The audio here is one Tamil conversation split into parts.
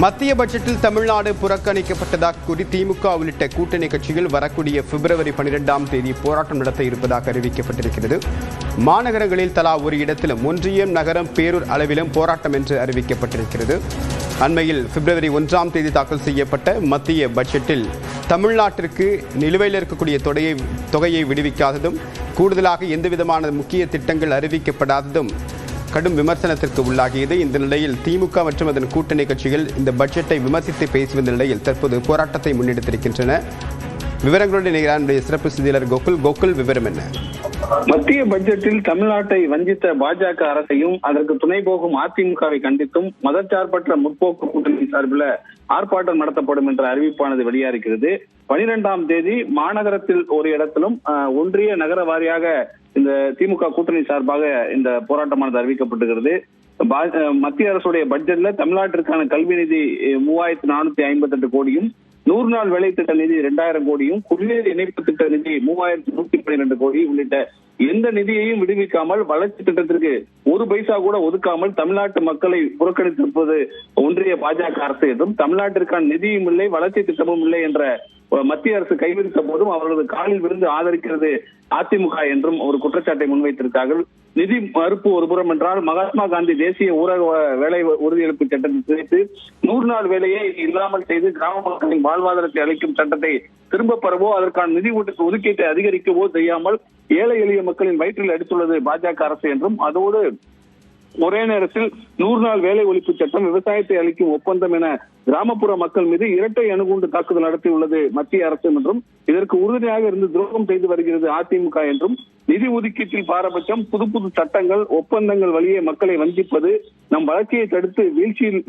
மத்திய பட்ஜெட்டில் தமிழ்நாடு புறக்கணிக்கப்பட்டதாக கூறி திமுக உள்ளிட்ட கூட்டணி கட்சிகள் வரக்கூடிய பிப்ரவரி 12ஆம் தேதி போராட்டம் நடத்த இருப்பதாக அறிவிக்கப்பட்டிருக்கிறது. மாநகரங்களில் தலா ஒரு இடத்திலும் ஒன்றியம், நகரம், பேரூர் அளவிலும் போராட்டம் என்று அறிவிக்கப்பட்டிருக்கிறது. அண்மையில் பிப்ரவரி 1ஆம் தேதி தாக்கல் செய்யப்பட்ட மத்திய பட்ஜெட்டில் தமிழ்நாட்டிற்கு நிலுவையில் இருக்கக்கூடிய தொகையை விடுவிக்காததும், கூடுதலாக எந்தவிதமான முக்கிய திட்டங்கள் அறிவிக்கப்படாததும் கடும் விமர்சனத்திற்கு உள்ளாகியது. இந்த நிலையில் திமுக மற்றும் அதன் கூட்டணி கட்சிகள் இந்த பட்ஜெட்டை விமர்சித்து பேசி வந்த நிலையில் தற்போது போராட்டத்தை முன்னெடுத்திருக்கின்றன. விவரங்களுடன் இணைகிறார் சிறப்பு செய்தியாளர் கோகுல். விவரம் என்ன? மத்திய பட்ஜெட்டில் தமிழ்நாட்டை வஞ்சித்த பாஜக அரசையும் அதற்கு துணை போகும் அதிமுகவை கண்டித்தும் மதச்சார்பற்ற முற்போக்கு கூட்டணி சார்பில் ஆர்ப்பாட்டம் நடத்தப்படும் என்ற அறிவிப்பானது வெளியாகிறது. 12ஆம் தேதி மாநகரத்தில் ஒரு இடத்திலும் ஒன்றிய நகர வாரியாக இந்த திமுக கூட்டணி சார்பாக இந்த போராட்டமானது அறிவிக்கப்பட்டிருக்கிறது. மத்திய அரசுடைய பட்ஜெட்ல தமிழ்நாட்டிற்கான கல்வி நிதி 3458 கோடியும், 100 நாள் வேலை திட்ட நிதி 2000 கோடியும், குடிநீர் இணைப்பு திட்ட நிதி 3112 கோடி உள்ளிட்ட எந்த நிதியையும் விடுவிக்காமல், வளர்ச்சி திட்டத்திற்கு ஒரு பைசா கூட ஒதுக்காமல் தமிழ்நாட்டு மக்களை புறக்கணித்திருப்பது ஒன்றிய பாஜக அரசு என்றும், தமிழ்நாட்டிற்கான நிதியும் இல்லை, வளர்ச்சி திட்டமும் இல்லை என்ற மத்திய அரசு கைவிரித்த போதும் அவர்களது காலில் விழுந்து ஆதரிக்கிறது அதிமுக என்றும் ஒரு குற்றச்சாட்டை முன்வைத்திருக்கிறார்கள். நிதி மறுப்பு ஒருபுறம் என்றால், மகாத்மா காந்தி தேசிய ஊரக வேலை உறுதியளிப்பு சட்டத்தை குறித்து 100 நாள் வேலையை இல்லாமல் செய்து கிராம மக்களின் வாழ்வாதாரத்தை அளிக்கும் சட்டத்தை திரும்ப பெறவோ, அதற்கான நிதி ஒதுக்கீட்டை அதிகரிக்கவோ செய்யாமல் ஏழை எளிய மக்களின் வயிற்றில் அடித்துள்ளது பாஜக அரசு என்றும், அதோடு ஒரே நேரத்தில் 100 நாள் வேலை ஒழிப்பு சட்டம், விவசாயத்தை அளிக்கும் ஒப்பந்தம் என கிராமப்புற மக்கள் மீது இரட்டை அணுகுண்டு தாக்குதல் நடத்தியுள்ளது மத்திய அரசு என்றும், இதற்கு உறுதுணையாக இருந்து துரோகம் செய்து வருகிறது அதிமுக என்றும், நிதி ஒதுக்கீட்டில் பாரபட்சம், புது புது சட்டங்கள், ஒப்பந்தங்கள் வழியே மக்களை வஞ்சிப்பது, நம் வளர்ச்சியை தடுத்து வீழ்ச்சியில்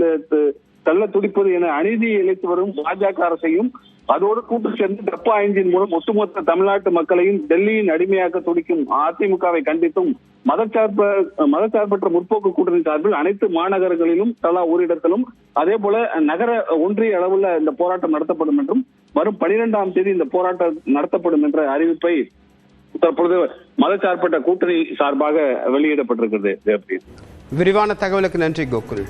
தள்ள துடிப்பது என அநீதியை இழைத்து வரும் பாஜக அரசையும், அதோடு கூட்டு சேர்ந்து டப்பா என்ஜின் மூலம் ஒட்டுமொத்த தமிழ்நாட்டு மக்களையும் டெல்லியின் அடிமையாக்க துடிக்கும் அதிமுகவை கண்டித்தும் மதச்சார்பற்ற முற்போக்கு கூட்டணி சார்பில் அனைத்து மாநகரங்களிலும் தலா ஒரு இடத்திலும், அதே போல நகர ஒன்றிய அளவில் இந்த போராட்டம் நடத்தப்படும் என்றும், வரும் 12ஆம் தேதி இந்த போராட்டம் நடத்தப்படும் என்ற அறிவிப்பை தற்பொழுது மதச்சார்பற்ற கூட்டணி சார்பாக வெளியிடப்பட்டிருக்கிறது. விரிவான தகவலுக்கு நன்றி கோகுல்.